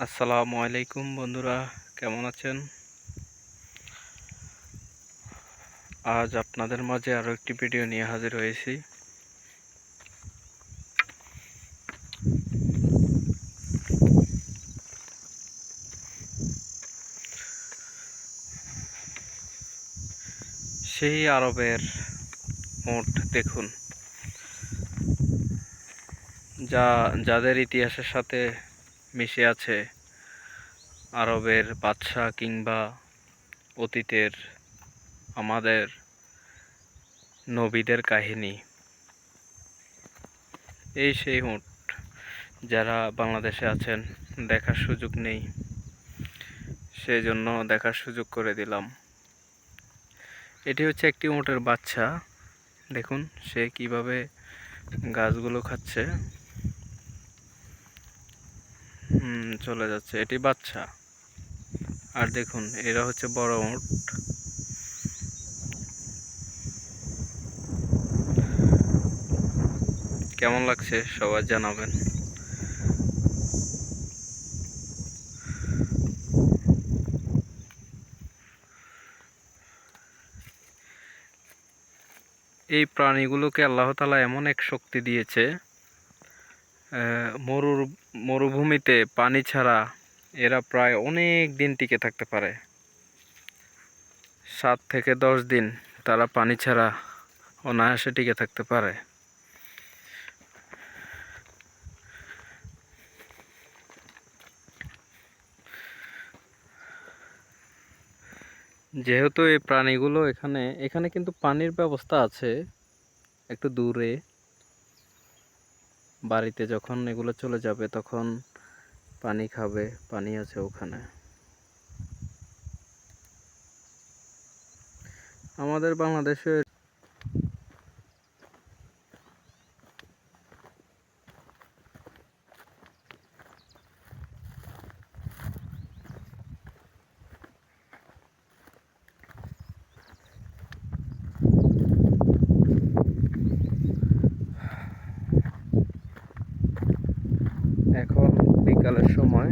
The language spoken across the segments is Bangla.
আসসালামু আলাইকুম বন্ধুরা, কেমন আছেন? আজ আপনাদের মাঝে আরো একটি ভিডিও নিয়ে হাজির হয়েছি। সেই আরবের উট দেখুন, যাদের ইতিহাসের সাথে মিশে আছে আরবের বাদশা কিংবা অতীতের আমাদের নবীদের কাহিনী। এই সেই উট যারা বাংলাদেশে আছেন, দেখার সুযোগ নেই, সেই জন্য দেখার সুযোগ করে দিলাম। এটি হচ্ছে একটি উটের বাচ্চা। দেখুন সে কিভাবে গাছগুলো খাচ্ছে। চলে যাচ্ছে, এটি বাচ্চা। আর দেখুন এরা হচ্ছে বড় উট। কেমন লাগছে সবাই জানাবেন। এই প্রাণীগুলোকে আল্লাহ তাআলা এমন এক শক্তি দিয়েছে, মরুভূমিতে পানি ছাড়া এরা প্রায় অনেক দিন টিকে থাকতে পারে। 7 থেকে 10 দিন তারা পানি ছাড়া অনায়াসে টিকে থাকতে পারে। যেহেতু এই প্রাণীগুলো এখানে এখানে কিন্তু পানির ব্যবস্থা আছে একটু দূরে। বাড়িতে যখন এগুলো চলে যাবে তখন পানি খাবে, পানি আছে ওখানে। আমাদের বাংলাদেশে এখন বিকালের সময়।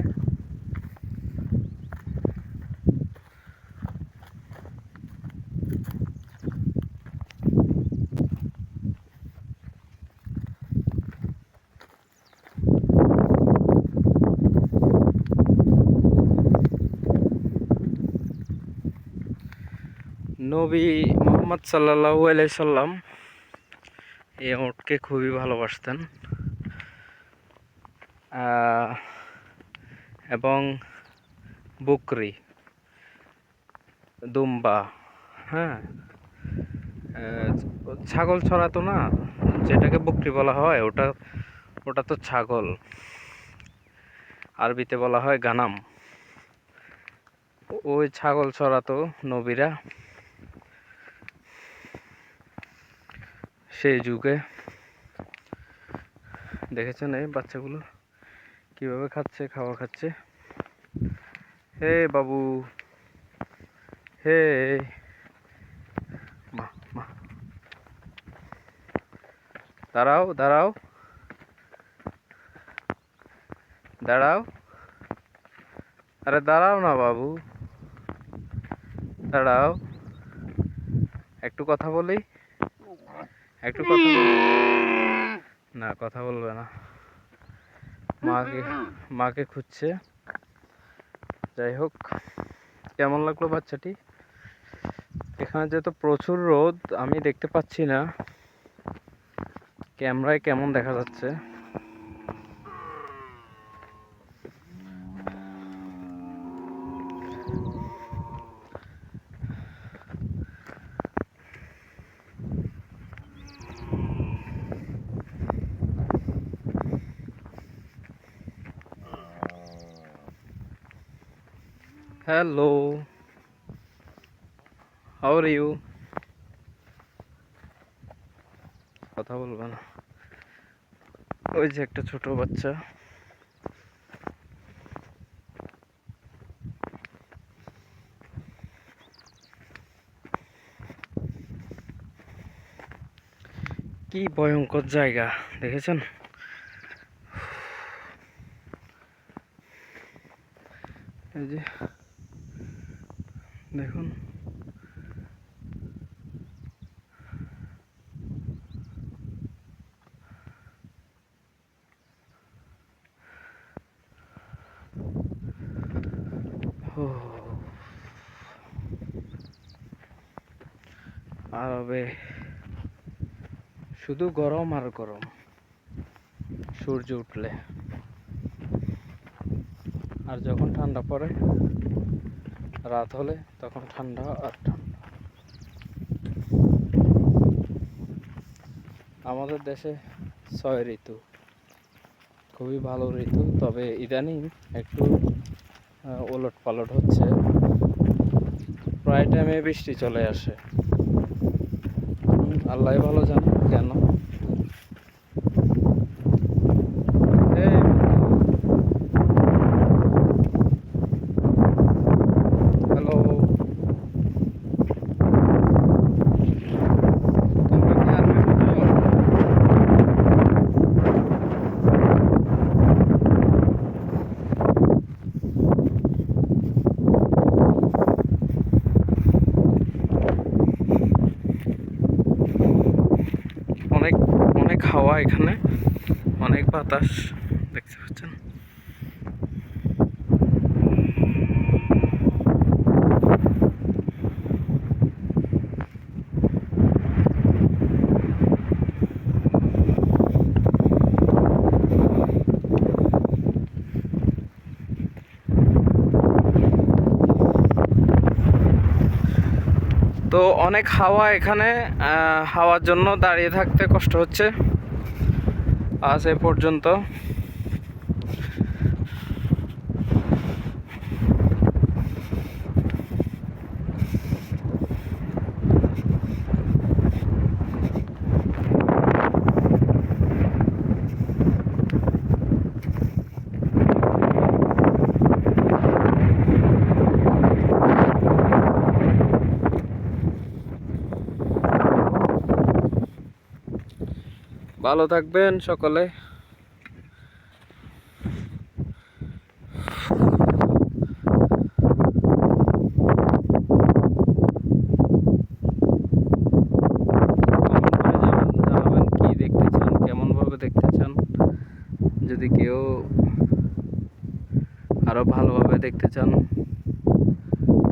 নবী মুহাম্মদ সাল্লাল্লাহু আলাইহি সাল্লাম এই উটকে খুবই ভালোবাসতেন। এবং বকরি, দুম্বা, হ্যাঁ, ছাগল ছড়াতো না, যেটাকে বকরি বলা হয়, ওটা ওটা তো ছাগল। আরবিতে বলা হয় গানাম। ওই ছাগল ছড়াতো নবীরা সেই যুগে। দেখেছেন এই বাচ্চাগুলো কিভাবে খাচ্ছে, খাওয়া খাচ্ছে। হে বাবু, হে মা মা, দাঁড়াও দাঁড়াও দাঁড়াও, আরে দাঁড়াও না বাবু, দাঁড়াও, একটু কথা বলি, একটু কথা বলি। না, কথা বলবে না, মাকে মাকে খুঁজছে। যাই হোক, কেমন লাগলো বাচ্চাটি? এখানে যেহেতু প্রচুর রোদ, আমি দেখতে পাচ্ছি না ক্যামেরায় কেমন দেখা যাচ্ছে। Hello, how are you? কথা বলবে না। ওই যে একটা ছোট বাচ্চা। কি ভয়ঙ্কর জায়গা দেখেছেন? এই যে দেখুন, আরবে শুধু গরম আর গরম। সূর্য উঠলে আর যখন ঠান্ডা পড়ে, রাত হলে তখন ঠান্ডা আর ঠান্ডা। আমাদের দেশে 6 ঋতু, খুবই ভালো ঋতু। তবে ইদানিং একটু ওলট পালট হচ্ছে, প্রায় টাইমে বৃষ্টি চলে আসে। আল্লাহ ভালো জানে কেন। হ্যালো, তোমরা কি আরবি বুঝো? অনেক অনেক হাওয়া এখানে, অনেক বাতাস দেখতে পাচ্ছেন। তো অনেক হাওয়া এখানে, হাওয়ার জন্য দাঁড়িয়ে থাকতে কষ্ট হচ্ছে আজ এ পর্যন্ত। ভালো থাকবেন সকলে। জানাবেন কি দেখতে চান, কেমন ভাবে দেখতে চান। যদি কেউ আরো ভালোভাবে দেখতে চান,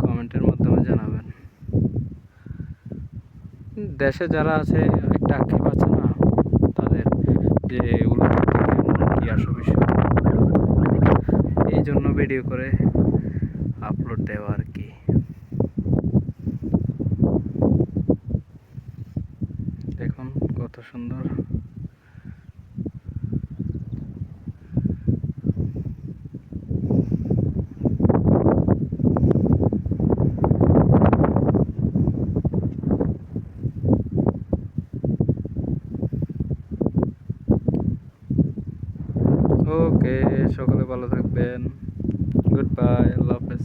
কমেন্টের মাধ্যমে জানাবেন। দেশে যারা আছে একটা আক্ষেপ আছে না তাদের, যে এগুলো দেখতে কেমন, কি আসো বিষয়, এই জন্য ভিডিও করে আপলোড দেওয়া আর কি। দেখুন কত সুন্দর। ওকে, সকলে ভালো থাকবেন। গুড বাই, আল্লাহ হাফেজ।